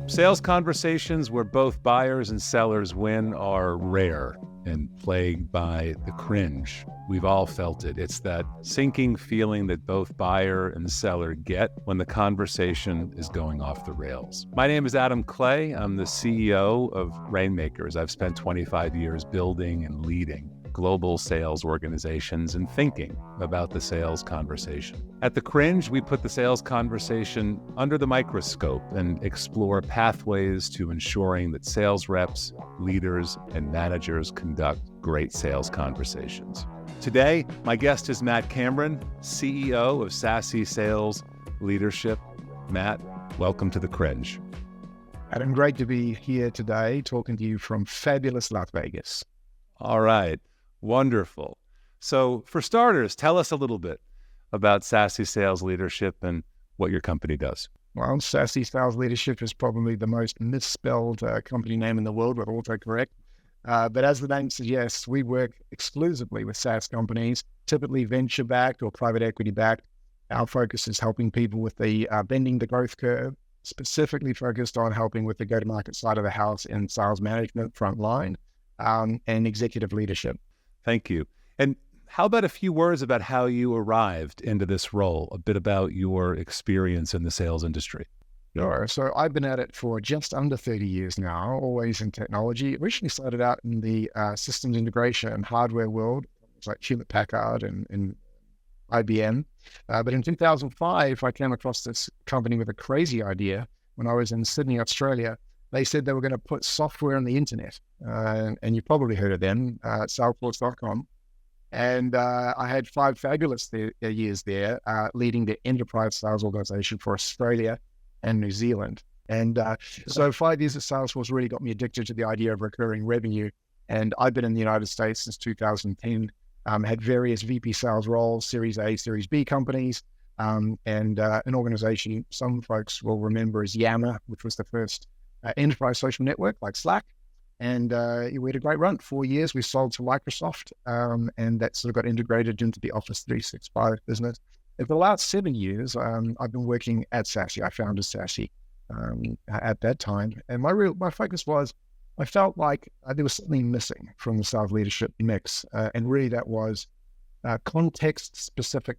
Sales conversations where both buyers and sellers win are rare and plagued by the cringe. We've all felt it. It's that sinking feeling that both buyer and seller get when the conversation is going off the rails. My name is Adam Clay. I'm the CEO of Rainmakers. I've spent 25 years building and leading global sales organizations and thinking about the sales conversation. At the Cringe, we put the sales conversation under the microscope and explore pathways to ensuring that sales reps, leaders, and managers conduct great sales conversations. Today, my guest is Matt Cameron, CEO of Sassy Sales Leadership. Matt, welcome to the Cringe. Adam, great to be here today talking to you from fabulous Las Vegas. All right. Wonderful. So for starters, tell us a little bit about Sassy Sales Leadership and what your company does. Well, Sassy Sales Leadership is probably the most misspelled company name in the world with autocorrect. But as the name suggests, we work exclusively with SaaS companies, typically venture-backed or private equity-backed. Our focus is helping people with the bending the growth curve, specifically focused on helping with the go-to-market side of the house in sales management, frontline, and executive leadership. Thank you. And how about a few words about how you arrived into this role, a bit about your experience in the sales industry? Sure. So I've been at it for just under 30 years now, always in technology. Originally started out in the systems integration and hardware world, like Hewlett-Packard and IBM. But in 2005, I came across this company with a crazy idea when I was in Sydney, Australia. They said they were going to put software on the internet, and you've probably heard of them, Salesforce.com. And I had 5 fabulous years there, leading the enterprise sales organization for Australia and New Zealand. And so 5 years at Salesforce really got me addicted to the idea of recurring revenue. And I've been in the United States since 2010, had various VP sales roles, Series A, Series B companies, and an organization some folks will remember as Yammer, which was the first enterprise social network like Slack. And we had a great run. 4 years, we sold to Microsoft, and that sort of got integrated into the Office 365 business. And for the last 7 years, I've been working at Sassy. I founded Sassy at that time. And my focus was, I felt like there was something missing from the sales leadership mix. And really that was context-specific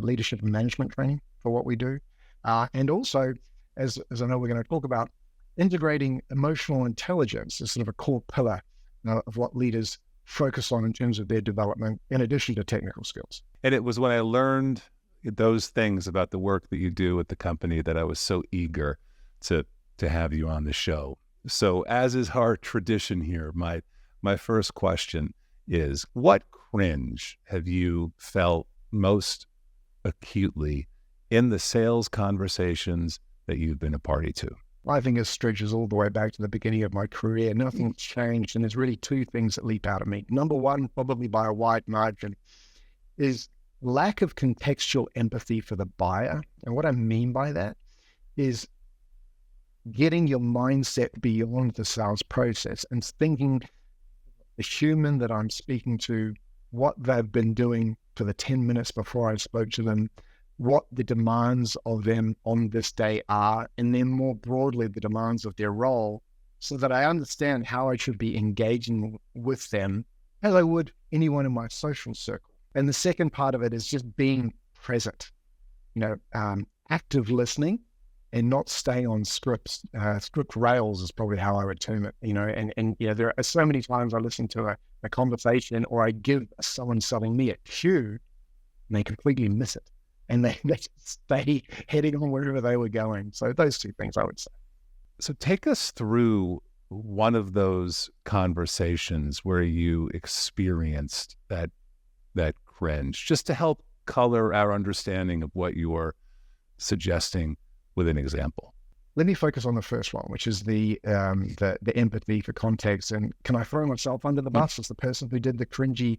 leadership and management training for what we do. And also, as I know we're going to talk about, integrating emotional intelligence is sort of a core pillar of what leaders focus on in terms of their development, in addition to technical skills. And it was when I learned those things about the work that you do at the company that I was so eager to have you on the show. So as is our tradition here, my first question is, what cringe have you felt most acutely in the sales conversations that you've been a party to? I think it stretches all the way back to the beginning of my career. Nothing's changed, and there's really 2 things that leap out at me. Number one, probably by a wide margin, is lack of contextual empathy for the buyer. And what I mean by that is getting your mindset beyond the sales process and thinking the human that I'm speaking to, what they've been doing for the 10 minutes before I spoke to them, what the demands of them on this day are, and then more broadly, the demands of their role, so that I understand how I should be engaging with them as I would anyone in my social circle. And the second part of it is just being present, active listening and not staying on script rails is probably how I would term it, and there are so many times I listen to a conversation or I give someone selling me a cue and they completely miss it. And they just stay heading on wherever they were going. So those 2 things I would say. So take us through one of those conversations where you experienced that cringe, just to help color our understanding of what you are suggesting with an example. Let me focus on the first one, which is the empathy for context. And can I throw myself under the bus as the person who did the cringy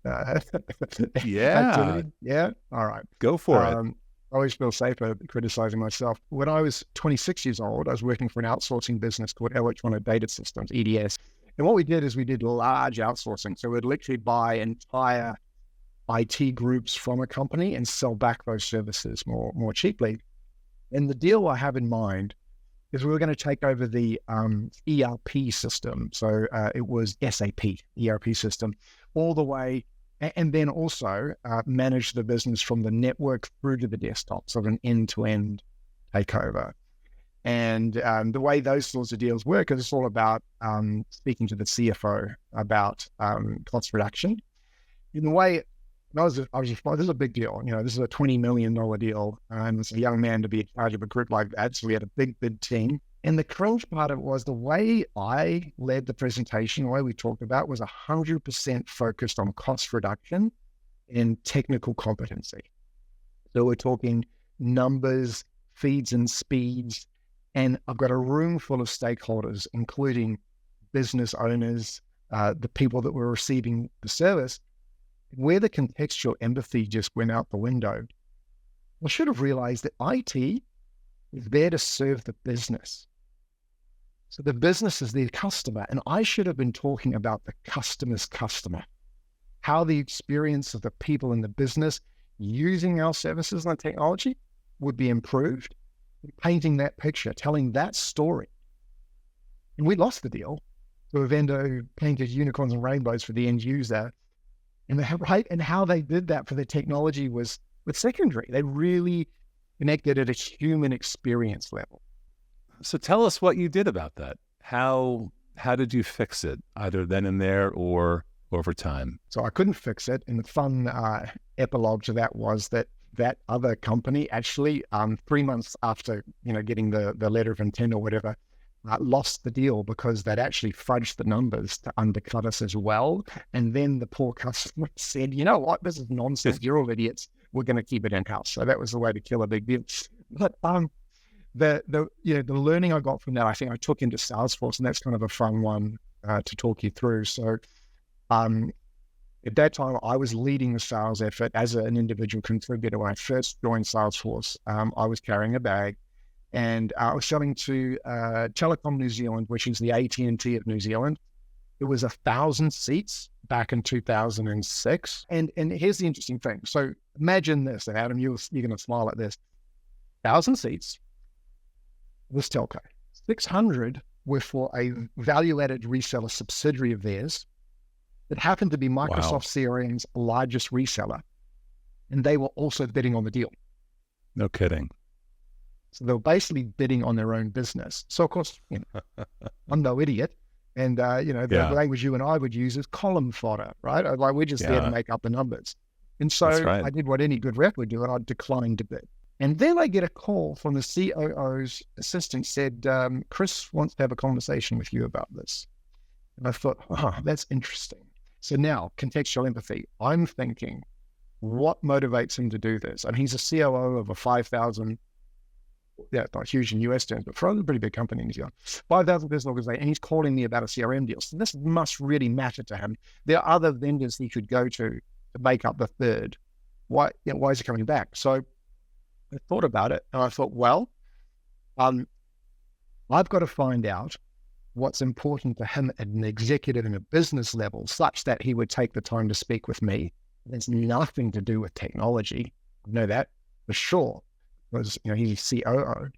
activity? Yeah. All right. Go for it. I always feel safer criticizing myself. When I was 26 years old, I was working for an outsourcing business called Electronic Data Systems, EDS. And what we did is we did large outsourcing. So we'd literally buy entire IT groups from a company and sell back those services more cheaply. And the deal I have in mind is we were going to take over the ERP system. So it was SAP ERP system all the way, and then also manage the business from the network through to the desktop, sort of an end-to-end takeover. And the way those sorts of deals work is it's all about speaking to the CFO about cost reduction. In the way, I was just, this is a big deal. This is a $20 million deal. And as a young man to be in charge of a group like that. So we had a big team. And the cringe part of it was the way I led the presentation, the way we talked about was 100% focused on cost reduction and technical competency. So we're talking numbers, feeds and speeds. And I've got a room full of stakeholders, including business owners, the people that were receiving the service. Where the contextual empathy just went out the window, I should have realized that IT is there to serve the business. So the business is the customer, and I should have been talking about the customer's customer, how the experience of the people in the business using our services and technology would be improved, painting that picture, telling that story. And we lost the deal to a vendor who painted unicorns and rainbows for the end user. And how they did that for the technology was secondary. They really connected at a human experience level. So tell us what you did about that. How did you fix it, either then and there or over time? So I couldn't fix it. And the fun epilogue to that was that other company actually, 3 months after getting the letter of intent or whatever, lost the deal because they'd actually fudged the numbers to undercut us as well. And then the poor customer said, you know what, this is nonsense. You're all idiots. We're going to keep it in-house. So that was the way to kill a big deal. But the learning I got from that, I think I took into Salesforce, and that's kind of a fun one to talk you through. So at that time, I was leading the sales effort as an individual contributor. When I first joined Salesforce, I was carrying a bag. And I was selling to Telecom New Zealand, which is the AT&T of New Zealand. It was 1,000 seats back in 2006. And here's the interesting thing. So imagine this, and Adam, you're going to smile at this. 1,000 seats, this telco. 600 were for a value-added reseller subsidiary of theirs that happened to be Microsoft CRM's largest reseller. And they were also bidding on the deal. No kidding. So they were basically bidding on their own business. So of course, I'm no idiot. And, the language you and I would use is column fodder, right? Like we're just there to make up the numbers. And so I did what any good rep would do, and I declined to bid. And then I get a call from the COO's assistant, said, Chris wants to have a conversation with you about this. And I thought, that's interesting. So now, contextual empathy. I'm thinking, what motivates him to do this? And he's a COO of a 5,000, it's not huge in US terms, but for a pretty big company in New Zealand, 5,000 person organization, and he's calling me about a CRM deal. So this must really matter to him. There are other vendors he could go to make up the third. Why is he coming back? So I thought about it, and I thought, well, I've got to find out what's important to him at an executive and a business level, such that he would take the time to speak with me. There's nothing to do with technology. I know that for sure. Was, he's COO.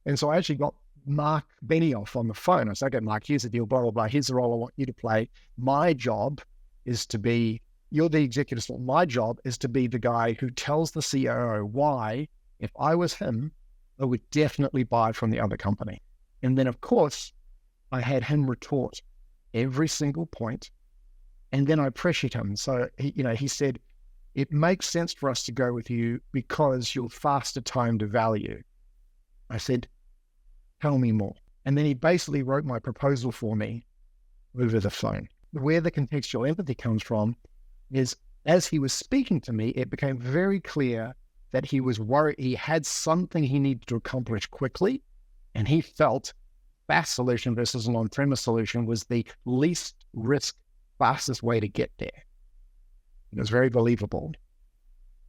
And so I actually got Mark Benioff on the phone. I said, okay, Mark, here's the deal, blah, blah, blah. Here's the role I want you to play. My job is to be, you're the executive. So my job is to be the guy who tells the COO why, if I was him, I would definitely buy from the other company. And then, of course, I had him retort every single point. And then I pressured him. So, he said, it makes sense for us to go with you because you're faster time to value. I said, tell me more. And then he basically wrote my proposal for me over the phone. Where the contextual empathy comes from is, as he was speaking to me, it became very clear that he was worried. He had something he needed to accomplish quickly, and he felt fast solution versus an on-premise solution was the least risk, fastest way to get there. It was very believable,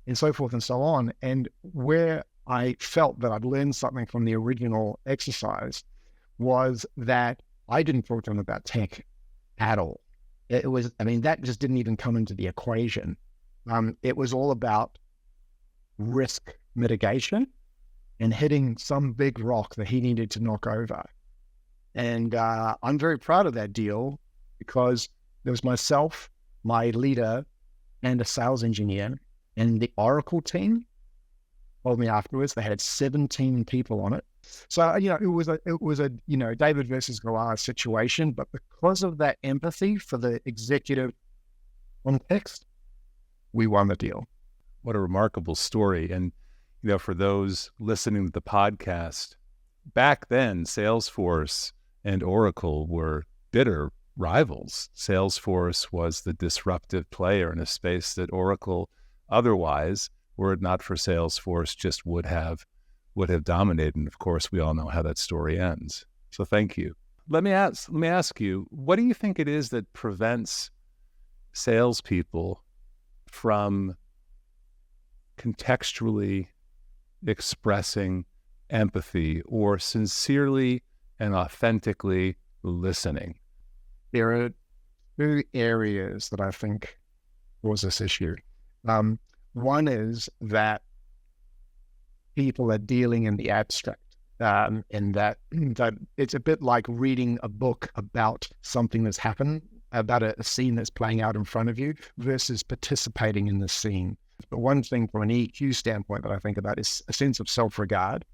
and so forth and so on. And where I felt that I'd learned something from the original exercise was that I didn't talk to him about tech at all. It was, that just didn't even come into the equation. It was all about risk mitigation and hitting some big rock that he needed to knock over. And I'm very proud of that deal because there was myself, my leader, and a sales engineer, and the Oracle team told me afterwards they had 17 people on it. So, it was a David versus Goliath situation, but because of that empathy for the executive context, we won the deal. What a remarkable story. And, for those listening to the podcast, back then, Salesforce and Oracle were bitter rivals. Salesforce was the disruptive player in a space that Oracle otherwise, were it not for Salesforce, just would have dominated. And of course, we all know how that story ends. So thank you. Let me ask you, what do you think it is that prevents salespeople from contextually expressing empathy or sincerely and authentically listening? There are two areas that I think cause this issue. One is that people are dealing in the abstract, and that it's a bit like reading a book about something that's happened, about a scene that's playing out in front of you versus participating in the scene. But one thing from an EQ standpoint that I think about is a sense of self-regard.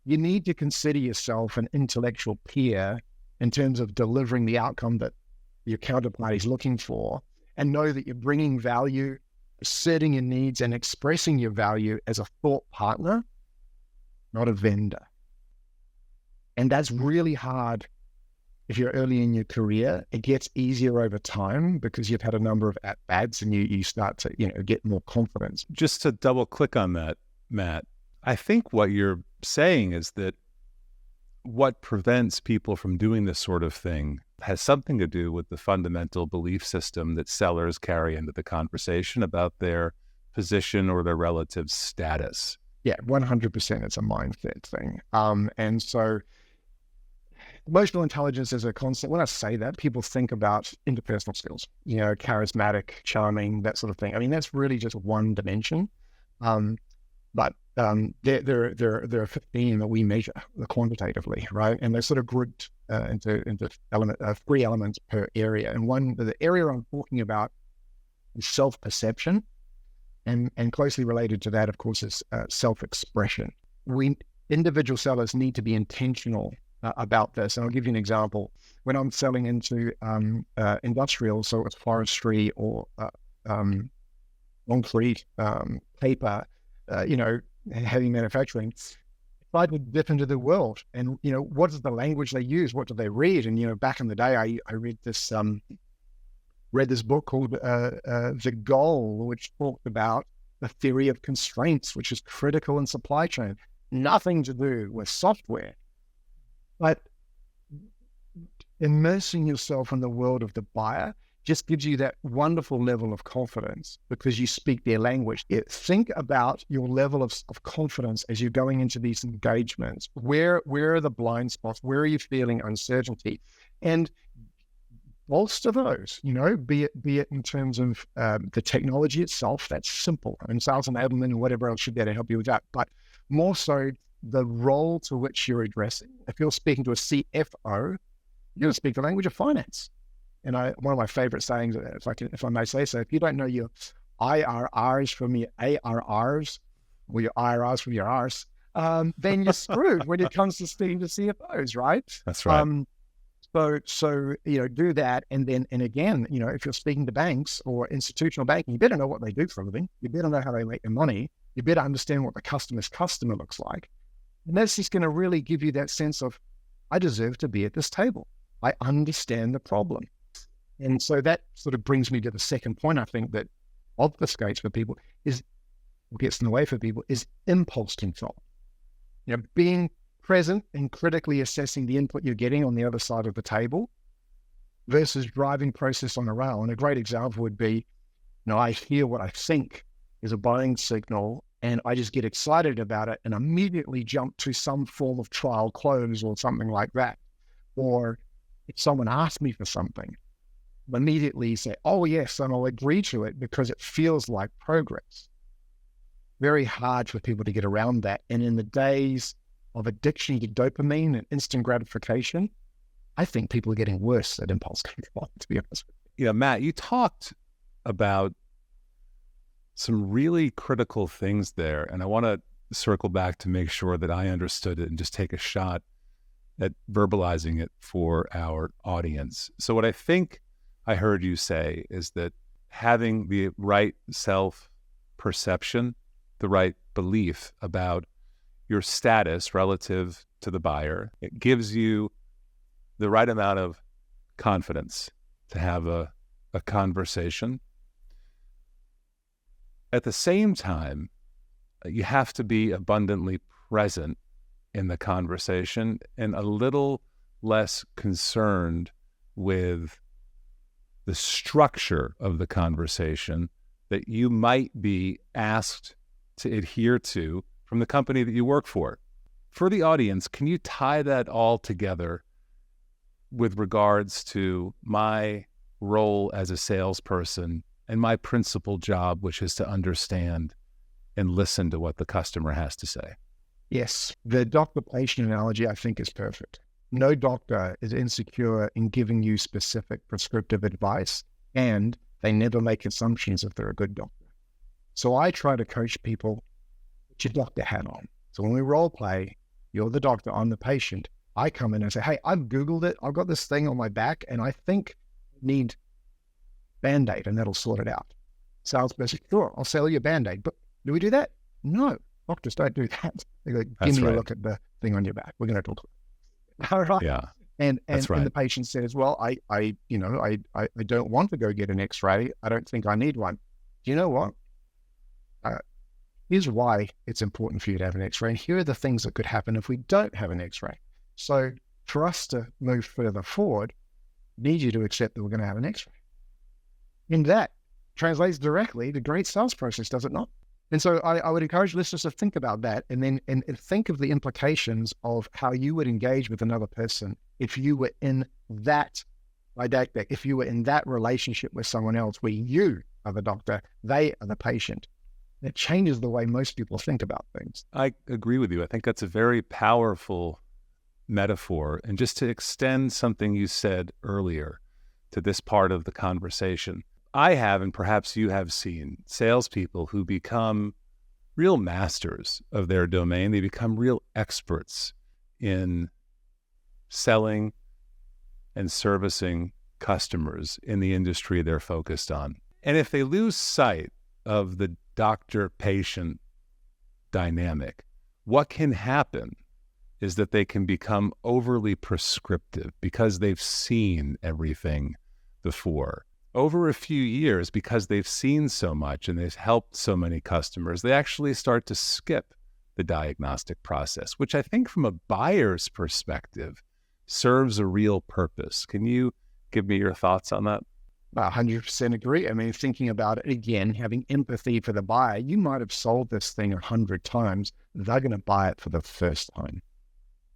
You need to consider yourself an intellectual peer in terms of delivering the outcome that your counterparty is looking for, and know that you're bringing value, asserting your needs, and expressing your value as a thought partner, not a vendor. And that's really hard if you're early in your career. It gets easier over time because you've had a number of at-bats and you start to get more confidence. Just to double click on that, Matt, I think what you're saying is that what prevents people from doing this sort of thing has something to do with the fundamental belief system that sellers carry into the conversation about their position or their relative status. Yeah, 100%. It's a mindset thing. And so emotional intelligence is a concept. When I say that, people think about interpersonal skills, charismatic, charming, that sort of thing. I mean, that's really just one dimension. But there are 15 that we measure quantitatively, right? And they're sort of grouped into three elements per area. And the area I'm talking about is self-perception, and closely related to that, of course, is self-expression. Individual sellers need to be intentional about this. And I'll give you an example. When I'm selling into industrial, so it's forestry or concrete, paper, heavy manufacturing, I would dip into the world and, what is the language they use? What do they read? And, back in the day, I read this book called The Goal, which talked about the theory of constraints, which is critical in supply chain. Nothing to do with software, but immersing yourself in the world of the buyer just gives you that wonderful level of confidence because you speak their language. Think about your level of confidence as you're going into these engagements. Where are the blind spots? Where are you feeling uncertainty? And bolster those, be it in terms of the technology itself. That's simple. And sales enablement and whatever else should be able to help you with that. But more so the role to which you're addressing. If you're speaking to a CFO, you're going to speak the language of finance. And one of my favorite sayings, if I may say so, if you don't know your IRRs from your ARRs, or your IRRs from your Rs, then you're screwed when it comes to speaking to CFOs, right? That's right. So do that. And again, if you're speaking to banks or institutional banking, you better know what they do for a living. You better know how they make their money. You better understand what the customer's customer looks like. And that's just going to really give you that sense of, I deserve to be at this table. I understand the problem. And so that sort of brings me to the second point, I think, that obfuscates for people gets in the way for people is impulse control. Being present and critically assessing the input you're getting on the other side of the table versus driving process on a rail. And a great example would be, I hear what I think is a buying signal and I just get excited about it and immediately jump to some form of trial close or something like that. Or if someone asks me for something, immediately say, oh yes, and I'll agree to it because it feels like progress. very hard for people to get around that. And in the days of addiction to dopamine and instant gratification, I think people are getting worse at impulse control, to be honest with you. You know, Matt, you talked about some really critical things there, and I want to circle back to make sure that I understood it and just take a shot at verbalizing it for our audience. So what I think I heard you say is that having the right self-perception, the right belief about your status relative to the buyer, it gives you the right amount of confidence to have a conversation. At the same time, you have to be abundantly present in the conversation and a little less concerned with the structure of the conversation that you might be asked to adhere to from the company that you work for. For the audience, can you tie that all together with regards to my role as a salesperson and my principal job, which is to understand and listen to what the customer has to say? Yes, the doctor-patient analogy I think is perfect. No doctor is insecure in giving you specific prescriptive advice, and they never make assumptions if they're a good doctor. So I try to coach people, put your doctor hat on. So when we role play, you're the doctor, I'm the patient. I come in and say, hey, I've Googled it. I've got this thing on my back, and I think I need Band-Aid, and that'll sort it out. Salesperson, sure, I'll sell you a Band-Aid. But do we do that? No, doctors don't do that. They go, give me a look at the thing on your back. We're going to talk. All right. Yeah. And the patient says, well, I don't want to go get an X-ray. I don't think I need one. Do you know what? Here's why it's important for you to have an X-ray. And here are the things that could happen if we don't have an X-ray. So for us to move further forward, we need you to accept that we're going to have an X-ray. And that translates directly to great sales process, does it not? And so I would encourage listeners to think about that and then and think of the implications of how you would engage with another person if you were in that didactic, if you were in that relationship with someone else where you are the doctor, they are the patient. It changes the way most people think about things. I agree with you. I think that's a very powerful metaphor. And just to extend something you said earlier to this part of the conversation, I have, and perhaps you have seen, salespeople who become real masters of their domain. They become real experts in selling and servicing customers in the industry they're focused on. And if they lose sight of the doctor-patient dynamic, what can happen is that they can become overly prescriptive because they've seen everything before. Over a few years, because they've seen so much and they've helped so many customers, they actually start to skip the diagnostic process, which I think from a buyer's perspective serves a real purpose. Can you give me your thoughts on that? 100% agree. I mean, thinking about it again, having empathy for the buyer, you might have sold this thing 100 times. They're going to buy it for the first time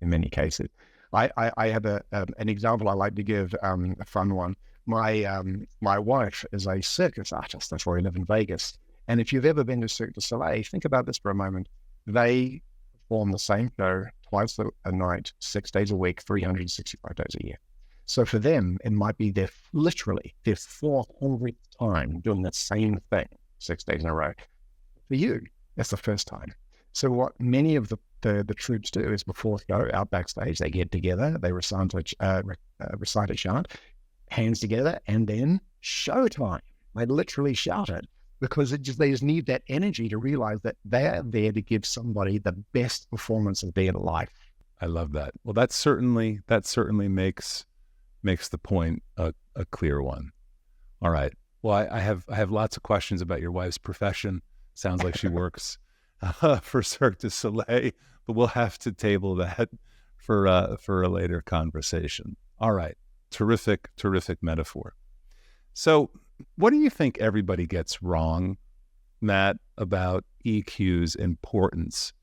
in many cases. I have an example I like to give, a fun one. My wife is a circus artist. That's where we live in Vegas. And if you've ever been to Cirque du Soleil, think about this for a moment. They perform the same show twice a night, 6 days a week, 365 days a year. So for them, it might be literally their 400th time doing the same thing 6 days in a row. For you, that's the first time. So what many of the troops do is before show, out backstage, they get together, they recite a chant, hands together, and then showtime. They literally shout it because they just need that energy to realize that they're there to give somebody the best performance of their life. I love that. Well, that certainly makes the point a clear one. All right. Well, I have lots of questions about your wife's profession. Sounds like she works for Cirque du Soleil, but we'll have to table that for a later conversation. All right. Terrific metaphor. So what do you think everybody gets wrong, Matt, about EQ's importance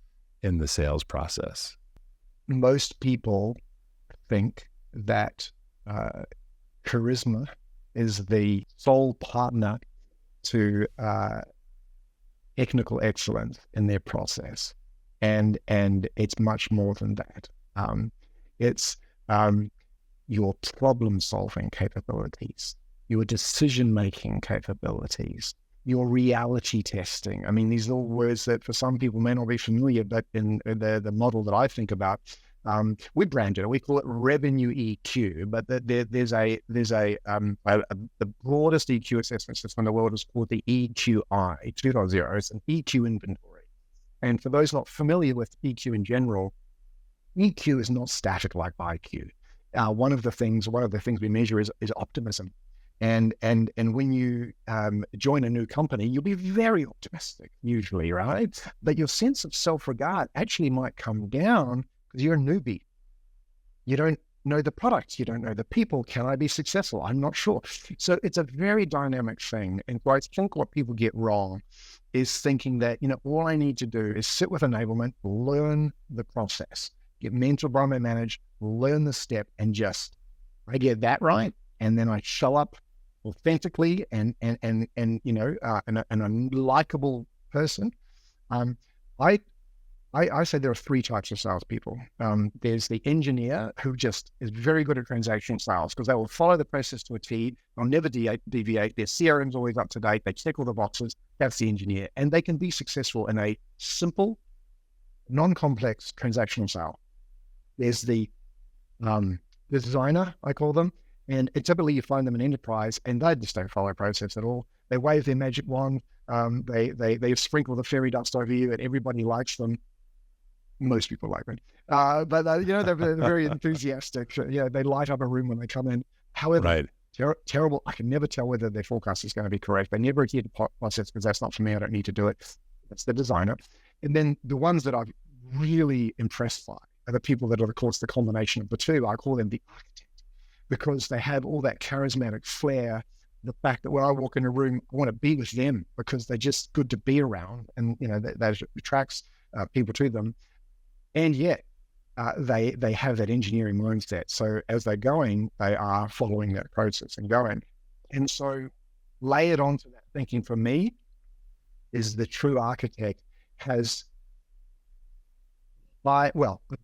in the sales process? Most people think that charisma is the sole partner to technical excellence in their process. And it's much more than that. It's your problem-solving capabilities, your decision-making capabilities, your reality testing. I mean, these are all words that for some people may not be familiar, but in the model that I think about, we brand it. We call it revenue EQ, but there's the broadest EQ assessment system in the world is called the EQI 2.0. It's an EQ inventory. And for those not familiar with EQ in general, EQ is not static like IQ. One of the things we measure is optimism. And when you join a new company, you'll be very optimistic usually, right? But your sense of self-regard actually might come down because you're a newbie. You don't know the products. You don't know the people. Can I be successful? I'm not sure. So it's a very dynamic thing. And I think what people get wrong is thinking that, all I need to do is sit with enablement, learn the process, get mentored by my manager, learn the step, and just, I get that right. And then I show up authentically and a likable person. I say there are three types of salespeople. There's the engineer who just is very good at transactional sales because they will follow the process to a T. They'll never deviate. Their CRM's always up to date. They check all the boxes. That's the engineer. And they can be successful in a simple, non-complex transactional sale. There's the designer, I call them. And typically you find them in enterprise and they just don't follow process at all. They wave their magic wand. They sprinkle the fairy dust over you and everybody likes them. Most people like them. But they're very enthusiastic. They light up a room when they come in. However, right. Terrible. I can never tell whether their forecast is going to be correct. They never adhere to process because that's not for me. I don't need to do it. That's the designer. And then the ones that I'm really impressed by are the people that are, of course, the combination of the two. I call them the architect because they have all that charismatic flair. The fact that when I walk in a room, I want to be with them because they're just good to be around, and that attracts people to them. And yet, they have that engineering mindset. So as they're going, they are following that process and going. And so, layered onto that thinking for me is the true architect has a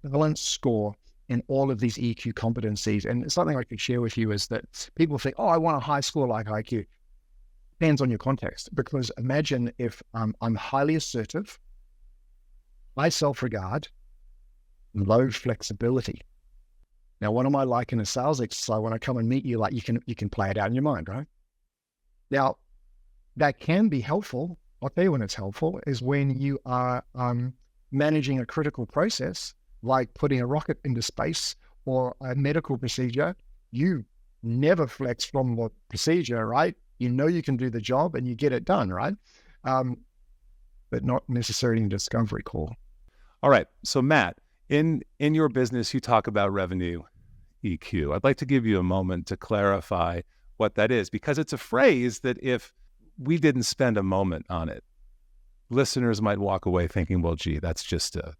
balanced score in all of these EQ competencies. And something I could share with you is that people think, I want a high score like IQ. Depends on your context, because imagine if I'm highly assertive, high self-regard, low flexibility. Now, what am I like in a sales exercise when I come and meet you? Like you can play it out in your mind, right? Now, that can be helpful. I'll tell you when it's helpful is when you are managing a critical process, like putting a rocket into space or a medical procedure. You never flex from the procedure, right? You can do the job and you get it done, right? But not necessarily in discovery call. All right. So Matt, in your business, you talk about revenue EQ. I'd like to give you a moment to clarify what that is, because it's a phrase that if we didn't spend a moment on it, listeners might walk away thinking, well, gee, that's just a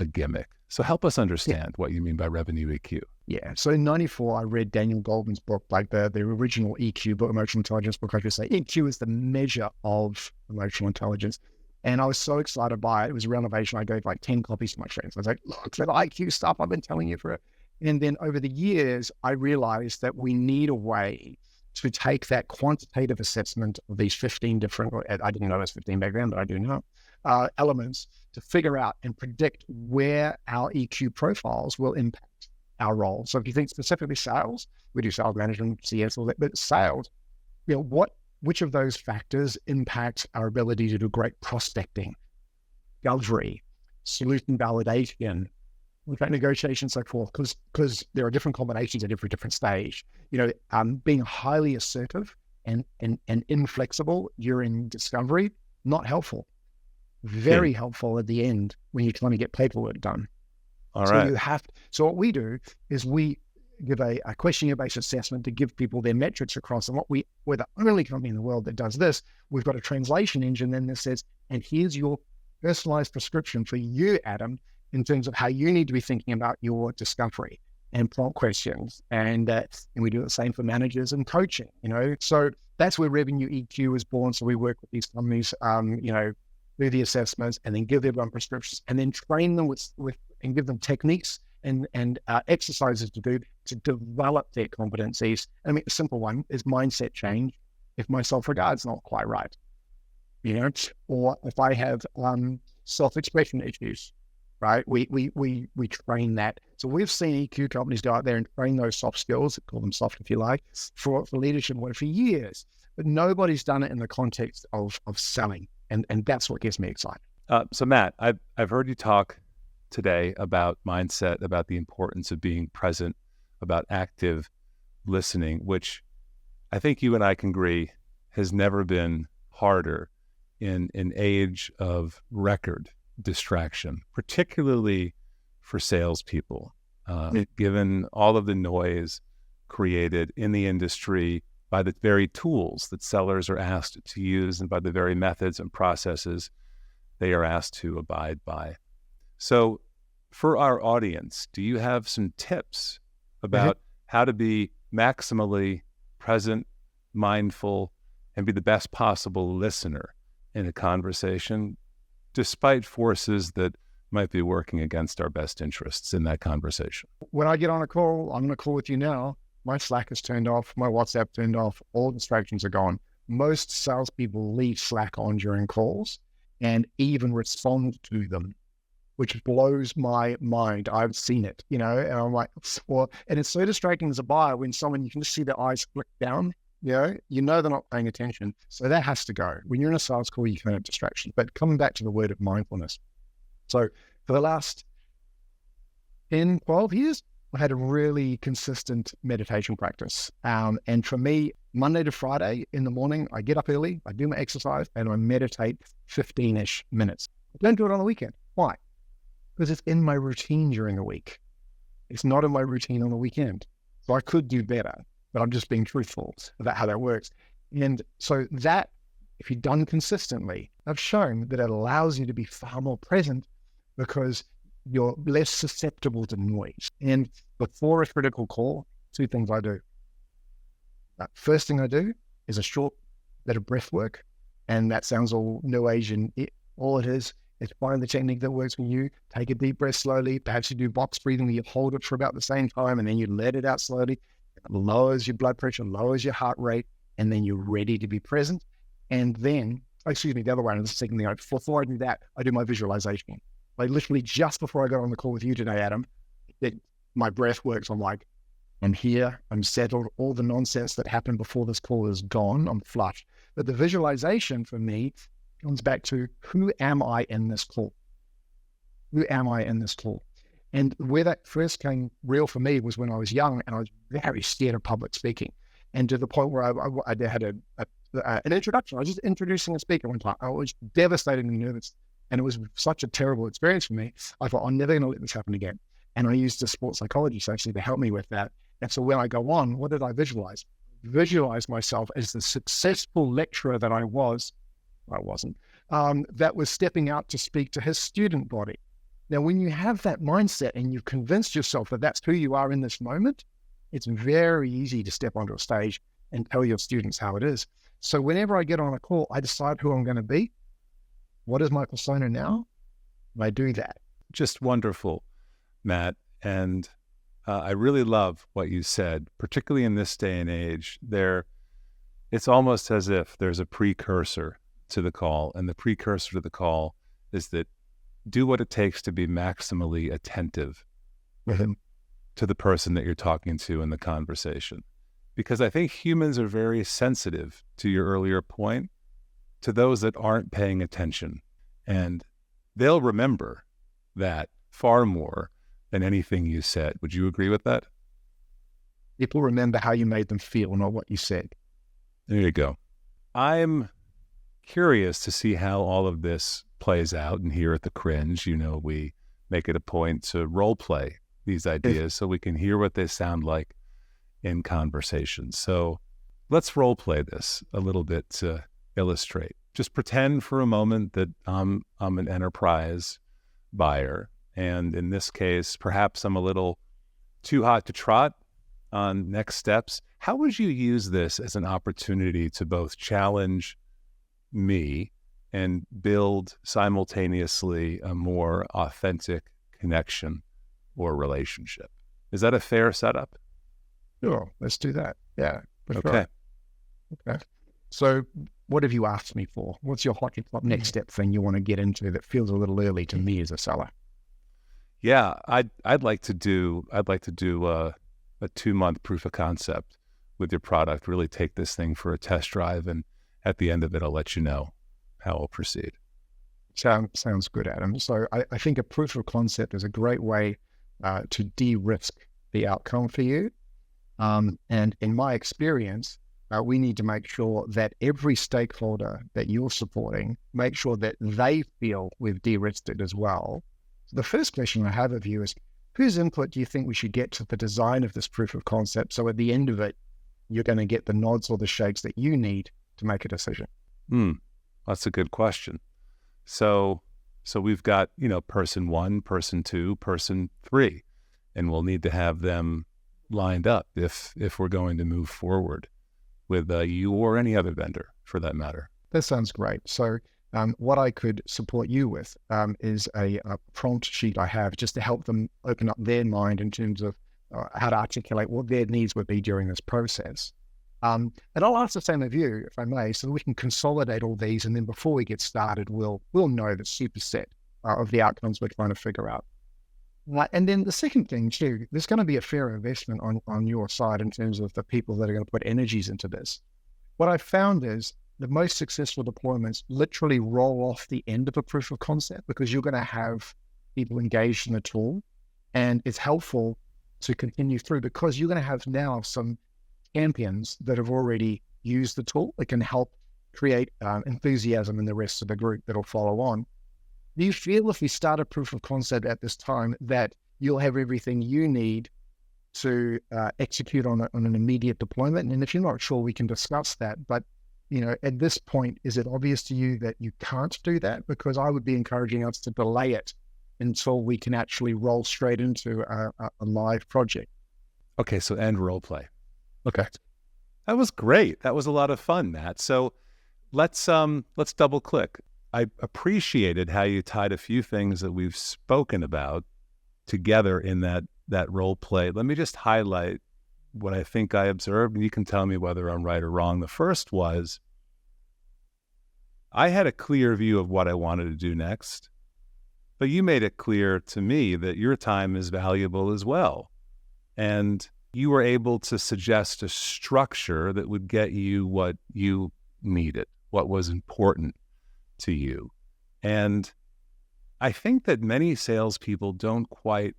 gimmick. So help us understand what you mean by revenue EQ. Yeah. So in 94, I read Daniel Goleman's book, like the original EQ book, emotional intelligence book. I should say EQ is the measure of emotional intelligence. And I was so excited by it. It was a renovation. I gave like 10 copies to my friends. I was like, look, that IQ stuff I've been telling you for it. And then over the years, I realized that we need a way to take that quantitative assessment of these 15 different, I didn't know it was 15 back then, but I do now, elements to figure out and predict where our EQ profiles will impact our role. So if you think specifically sales, we do sales management, CS, all that, but sales, which of those factors impact our ability to do great prospecting, discovery, solution validation, contract negotiation, so forth, because there are different combinations at every different stage. Being highly assertive and inflexible during discovery, not helpful. Very helpful at the end when you're trying to get paperwork done. All right. So what we do is we give a questionnaire-based assessment to give people their metrics across. And we're the only company in the world that does this. We've got a translation engine then that says, and here's your personalized prescription for you, Adam, in terms of how you need to be thinking about your discovery and prompt questions. And we do the same for managers and coaching, So that's where revenue EQ is born. So we work with these companies, do the assessments, and then give everyone prescriptions, and then train them with and give them techniques and exercises to do to develop their competencies. I mean, a simple one is mindset change. If my self-regard's not quite right, or if I have self-expression issues, right? We train that. So we've seen EQ companies go out there and train those soft skills, call them soft if you like, for leadership for years. But nobody's done it in the context of selling. And that's what gets me excited. So Matt, I've heard you talk today about mindset, about the importance of being present, about active listening, which I think you and I can agree has never been harder in an age of record distraction, particularly for salespeople, given all of the noise created in the industry by the very tools that sellers are asked to use and by the very methods and processes they are asked to abide by. So for our audience, do you have some tips about how to be maximally present, mindful, and be the best possible listener in a conversation, despite forces that might be working against our best interests in that conversation? When I get on a call, I'm on a call with you now, my Slack is turned off, my WhatsApp turned off, all distractions are gone. Most salespeople leave Slack on during calls and even respond to them, which blows my mind. I've seen it, and I'm like, and it's so distracting as a buyer when you can just see their eyes flick down, they're not paying attention. So that has to go. When you're in a sales call, you can't have distractions. But coming back to the word of mindfulness. So for the last 10, 12 years, I had a really consistent meditation practice. And for me, Monday to Friday in the morning, I get up early, I do my exercise, and I meditate 15-ish minutes. I don't do it on the weekend. Why? Because it's in my routine during the week. It's not in my routine on the weekend. So I could do better, but I'm just being truthful about how that works. And so that, if you're done consistently, I've shown that it allows you to be far more present because you're less susceptible to noise. And before a critical call, 2 things I do. First thing I do is a short bit of breath work. And that sounds all New Asian. All it is find the technique that works for you. Take a deep breath slowly. Perhaps you do box breathing, you hold it for about the same time, and then you let it out slowly. It lowers your blood pressure, lowers your heart rate, and then you're ready to be present. And then, the other one, the second thing, before I do that, I do my visualization. Like literally just before I got on the call with you today, Adam, my breath works. I'm like, I'm here, I'm settled. All the nonsense that happened before this call is gone. I'm flush. But the visualization for me comes back to, who am I in this call? Who am I in this call? And where that first came real for me was when I was young and I was very scared of public speaking. And to the point where I had an introduction. I was just introducing a speaker one time. I was devastatingly nervous. And it was such a terrible experience for me. I thought, I'm never going to let this happen again. And I used a sports psychologist actually to help me with that. And so when I go on, what did I visualize? Visualize myself as the successful lecturer that I wasn't, that was stepping out to speak to his student body. Now, when you have that mindset and you've convinced yourself that that's who you are in this moment, it's very easy to step onto a stage and tell your students how it is. So whenever I get on a call, I decide who I'm going to be. What is my persona now? And I do that. Just wonderful, Matt. And I really love what you said, particularly in this day and age. It's almost as if there's a precursor to the call, and the precursor to the call is that do what it takes to be maximally attentive to the person that you're talking to in the conversation. Because I think humans are very sensitive, to your earlier point, to those that aren't paying attention. And they'll remember that far more than anything you said. Would you agree with that? People remember how you made them feel, not what you said. There you go. I'm curious to see how all of this plays out. And here at the Cringe, we make it a point to role play these ideas so we can hear what they sound like in conversation. So let's role play this a little bit to illustrate. Just pretend for a moment that I'm an enterprise buyer. And in this case, perhaps I'm a little too hot to trot on next steps. How would you use this as an opportunity to both challenge me and build simultaneously a more authentic connection or relationship. Is that a fair setup? Sure, let's do that. Yeah, for Okay. sure. Okay. So what have you asked me for? What's your hot top next step thing you want to get into that feels a little early to me as a seller? Yeah, I'd like to do a 2-month proof of concept with your product. Really take this thing for a test drive, and at the end of it, I'll let you know how I'll proceed. Sounds good, Adam. So I think a proof of concept is a great way to de-risk the outcome for you. And in my experience, we need to make sure that every stakeholder that you're supporting, make sure that they feel we've de-risked it as well. So the first question I have of you is, whose input do you think we should get to the design of this proof of concept? So at the end of it, you're going to get the nods or the shakes that you need to make a decision. That's a good question. So we've got, person 1, person 2, person 3, and we'll need to have them lined up if we're going to move forward with you or any other vendor for that matter. That sounds great. So what I could support you with is a prompt sheet I have just to help them open up their mind in terms of how to articulate what their needs would be during this process. And I'll ask the same of you, if I may, so we can consolidate all these. And then before we get started, we'll know the superset of the outcomes we're trying to figure out. And then the second thing too, there's going to be a fair investment on your side in terms of the people that are going to put energies into this. What I've found is the most successful deployments literally roll off the end of a proof of concept because you're going to have people engaged in the tool, and it's helpful to continue through because you're going to have now some champions that have already used the tool that can help create enthusiasm in the rest of the group that'll follow on. Do you feel if we start a proof of concept at this time that you'll have everything you need to execute on an immediate deployment? And if you're not sure, we can discuss that. But, at this point, is it obvious to you that you can't do that? Because I would be encouraging us to delay it until we can actually roll straight into a live project. Okay, so end role play. Okay. That was great. That was a lot of fun, Matt. So let's double click. I appreciated how you tied a few things that we've spoken about together in that role play. Let me just highlight what I think I observed, and you can tell me whether I'm right or wrong. The first was I had a clear view of what I wanted to do next, but you made it clear to me that your time is valuable as well. And you were able to suggest a structure that would get you what you needed, what was important to you. And I think that many salespeople don't quite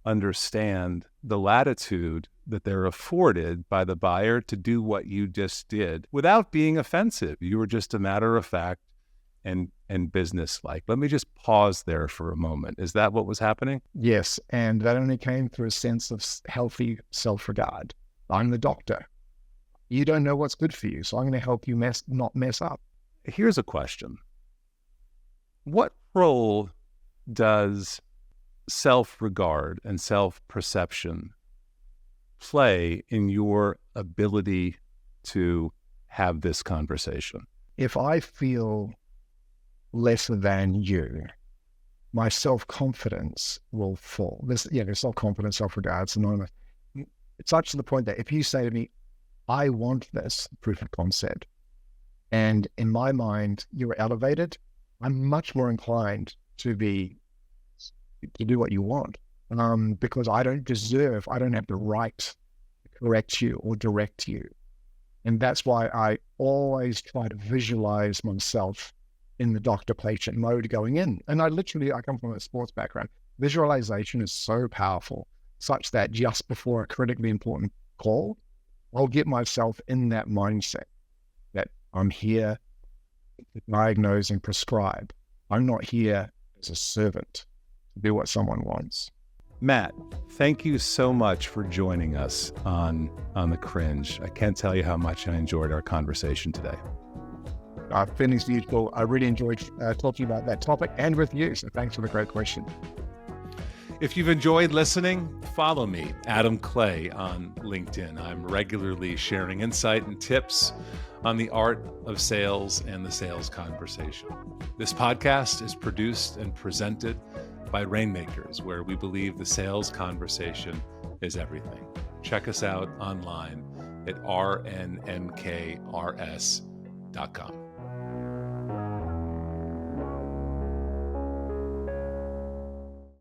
understand the latitude that they're afforded by the buyer to do what you just did without being offensive. You were just a matter of fact and business-like. Let me just pause there for a moment. Is that what was happening? Yes, and that only came through a sense of healthy self-regard. I'm the doctor. You don't know what's good for you, so I'm going to help you not mess up. Here's a question. What role does self-regard and self-perception play in your ability to have this conversation? If I feel lesser than you, my self-confidence will fall. There's self-confidence, self-regard, synonymous. It's such to the point that if you say to me, I want this proof of concept, and in my mind, you're elevated, I'm much more inclined to do what you want, because I don't have the right to correct you or direct you. And that's why I always try to visualize myself in the doctor-patient mode going in. And I come from a sports background. Visualization is so powerful, such that just before a critically important call, I'll get myself in that mindset that I'm here to diagnose and prescribe. I'm not here as a servant to do what someone wants. Matt, thank you so much for joining us on The Cringe. I can't tell you how much I enjoyed our conversation today. Feelings mutual. I really enjoyed talking about that topic and with you. So thanks for the great question. If you've enjoyed listening, follow me, Adam Clay, on LinkedIn. I'm regularly sharing insight and tips on the art of sales and the sales conversation. This podcast is produced and presented by Rainmakers, where we believe the sales conversation is everything. Check us out online at rnmkrs.com.